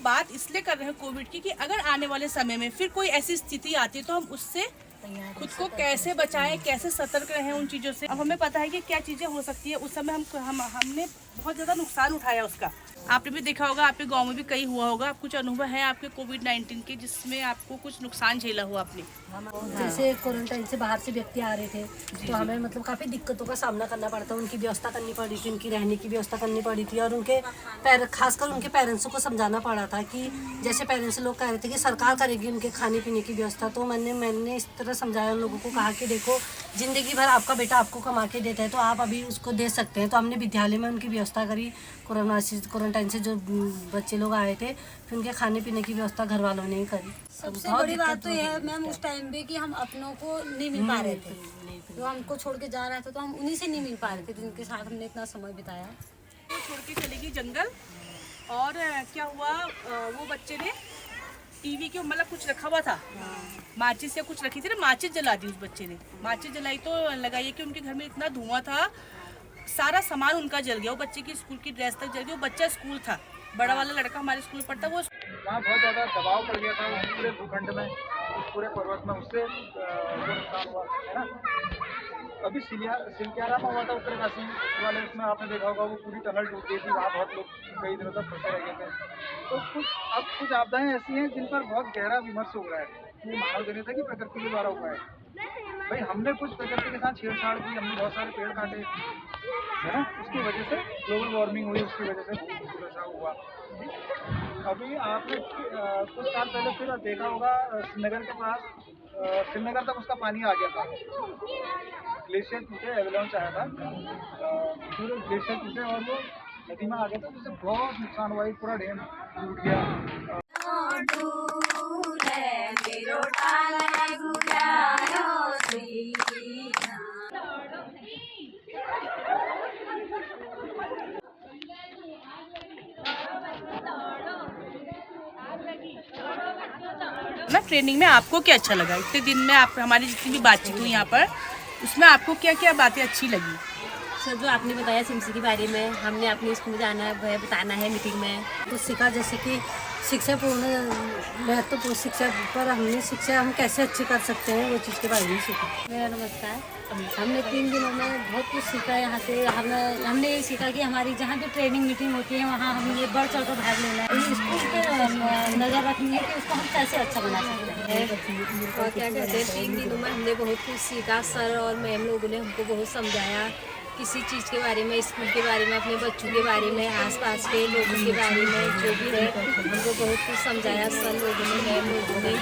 बात इसलिए कर रहे हैं कोविड की कि अगर आने वाले समय में फिर कोई ऐसी स्थिति आती है तो हम उससे खुद को कैसे बचाएं, कैसे सतर्क रहें उन चीज़ों से। अब हमें पता है कि क्या चीज़ें हो सकती है। उस समय हमने बहुत ज़्यादा नुकसान उठाया उसका। आपने भी देखा होगा, आपके गांव में भी कई हुआ होगा। कुछ अनुभव है आपके कोविड-19 के जिसमें आपको कुछ नुकसान झेला हुआ आपने? जैसे क्वारंटाइन से बाहर से व्यक्ति आ रहे थे तो हमें मतलब काफ़ी दिक्कतों का सामना करना पड़ता। उनकी व्यवस्था करनी पड़ी थी, उनकी रहने की व्यवस्था करनी पड़ी थी और उनके खासकर उनके पेरेंट्स को समझाना पड़ा था कि जैसे पेरेंट्स लोग कह रहे थे कि सरकार करेगी उनके खाने पीने की व्यवस्था। तो मैंने इस तरह समझाया उन लोगों को, कहा कि देखो ज़िंदगी भर आपका बेटा आपको कमा के देता है तो आप अभी उसको दे सकते हैं। तो हमने विद्यालय में उनकी व्यवस्था करी। क्वारंटाइन से जो बच्चे लोग आए थे फिर उनके खाने पीने की व्यवस्था घर वालों ने ही करी। सबसे बड़ी बात तो यह है मैम उस टाइम पे कि हम अपनों को नहीं मिल पा रहे थे। जो हमको छोड़ के जा रहा था तो हम उन्हीं से नहीं मिल पा रहे थे जिनके साथ हमने इतना समय बिताया। वो छोड़ के चली गई जंगल और क्या हुआ, वो बच्चे ने टीवी के मतलब कुछ रखा हुआ था, माचिस या कुछ रखी थी ना, माचिस जला दी उस बच्चे ने। माचिस जलाई तो लगाइए कि उनके घर में इतना धुआं था, सारा सामान उनका जल गया। वो बच्चे की स्कूल की ड्रेस तक जल गई। वो बच्चा स्कूल था, बड़ा वाला लड़का हमारे स्कूल पढ़ता, वो वहाँ बहुत ज़्यादा दबाव पड़ गया था उस पूरे भूखंड में, उस पूरे पर्वत में। उससे जो नुकसान हुआ है ना, अभी सिलक्यारा में हुआ था उत्तरकाशी वाले, उसमें आपने देखा होगा वो पूरी टनल टूट गई थी। वहाँ बहुत लोग कई दिनों तक फंसे रह गए थे। तो कुछ आपदाएं ऐसी हैं जिन पर बहुत गहरा विमर्श हो रहा है। ये मानव जनित है कि प्रकृति के द्वारा हुआ है। भाई हमने कुछ प्रकृति के साथ छेड़छाड़ की, हमने बहुत सारे पेड़ काटे है ना, उसकी वजह से ग्लोबल वार्मिंग हुई, उसकी वजह से ऐसा हुआ। अभी आपने कुछ साल पहले फिर देखा होगा श्रीनगर के पास, श्रीनगर तक उसका पानी आ गया था। ग्लेशियर टूटे, एवलांच आया था, पूरे ग्लेशियर टूटे और वो नदी में आ गया था, जिससे बहुत नुकसान हुआ। पूरा डैम टूट गया। ना ट्रेनिंग में आपको क्या अच्छा लगा? इतने दिन में आप हमारी जितनी भी बातचीत हुई यहाँ पर, उसमें आपको क्या क्या बातें अच्छी लगी? सर जो आपने बताया सिमसी के बारे में, हमने अपने स्कूल में जाना है, बताना है मीटिंग में। तो सीखा जैसे कि शिक्षा पूर्ण महत्वपूर्ण शिक्षा पर हम कैसे अच्छी कर सकते हैं, वो चीज़ के बारे में सीखा। मेरा नमस्कार। हमने 3 दिनों में बहुत कुछ सीखा यहाँ से। हमने ये सीखा कि हमारी जहाँ भी ट्रेनिंग मीटिंग होती है वहाँ हमने बढ़ चढ़ कर भाग लेना है। स्कूल पर नज़र रखनी है कि उसको हम कैसे अच्छा बना सकते हैं। और क्या कहते हैं, 3 दिनों में हमने बहुत कुछ सीखा। सर और मैम लोगों ने हमको बहुत समझाया किसी चीज़ के बारे में, स्कूल के बारे में, अपने बच्चों के बारे में, आसपास के लोगों के बारे में, जो भी है हमको बहुत कुछ समझाया सर लोगों ने, मैम लोगों ने।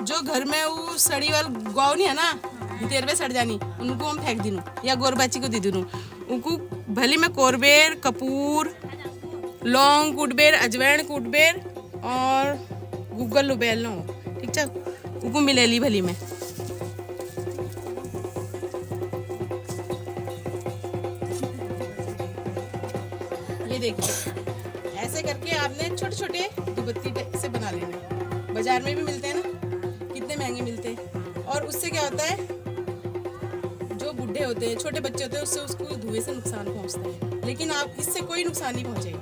जो घर में वो सड़ी वाली गौ नहीं है ना, देर में सड़ जानी, उनको हम फेंक दिनू या गोरबाची को दे दिनू। उनको भली में कोरबेर, कपूर, लौंग कुटबेर, अजवाइन कुटबेर और गूगल लुबेल नो, ठीक है, उनको मिलेली भली में। ये देखिए ऐसे करके आपने छोटे छोटे दुपत्ती से बना लेना। बाजार में भी मिलते हैं ना, कितने महंगे मिलते हैं। और उससे क्या होता है, जो बूढ़े होते हैं, छोटे बच्चे होते हैं, उससे उसको धुएं से नुकसान पहुंचता है, लेकिन आप इससे कोई नुकसान नहीं पहुंचेगा।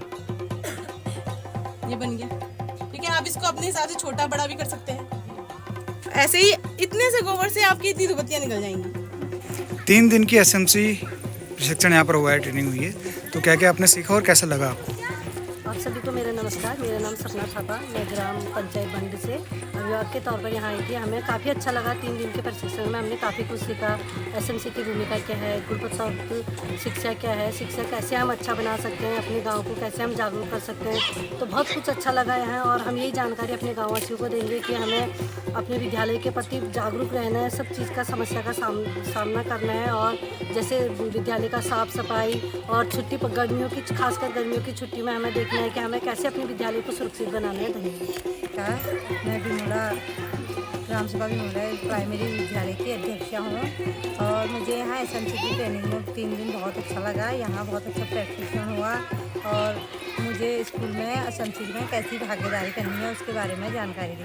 ये बन गया, ठीक है। आप इसको अपने हिसाब से छोटा बड़ा भी कर सकते हैं। ऐसे ही इतने से गोबर से आपकी इतनी दुपत्तियां निकल जाएंगी। 3 दिन की एसएमसी प्रशिक्षण यहाँ पर हुआ है, ट्रेनिंग हुई है, तो क्या क्या आपने सीखा और कैसा लगा आपको? आप सभी को मेरा नमस्कार। मेरा नाम सपना थापा, मैं ग्राम पंचायत बंड से अभिभावक के तौर पर यहाँ आई थी। हमें काफ़ी अच्छा लगा। 3 दिन के प्रशिक्षण में हमने काफ़ी कुछ सीखा। एसएमसी की भूमिका क्या है, गुणवत्ता शिक्षा क्या है, शिक्षा कैसे हम अच्छा बना सकते हैं, अपने गांव को कैसे हम जागरूक कर सकते हैं, तो बहुत कुछ अच्छा लगा यहाँ। और हम यही जानकारी अपने गाँववासियों को देंगे कि हमें अपने विद्यालय के प्रति जागरूक रहना है, सब चीज़ का समस्या का सामना करना है। और जैसे विद्यालय का साफ़ सफाई और छुट्टी पर गर्मियों की, खासकर गर्मियों की छुट्टी में हमें देखना है कि हमें कैसे अपने विद्यालय को सुरक्षित बनाना है। धन्यवाद। मैं बिमोड़ा ग्राम सभा बिमोड़ा प्राइमरी विद्यालय की अध्यक्षा हूँ और मुझे यहाँ एसएमसी की ट्रेनिंग में 3 दिन बहुत अच्छा लगा। यहाँ बहुत अच्छा प्रैक्टिस हुआ और मुझे स्कूल में एसएमसी में कैसी भागीदारी करनी है उसके बारे में जानकारी दी।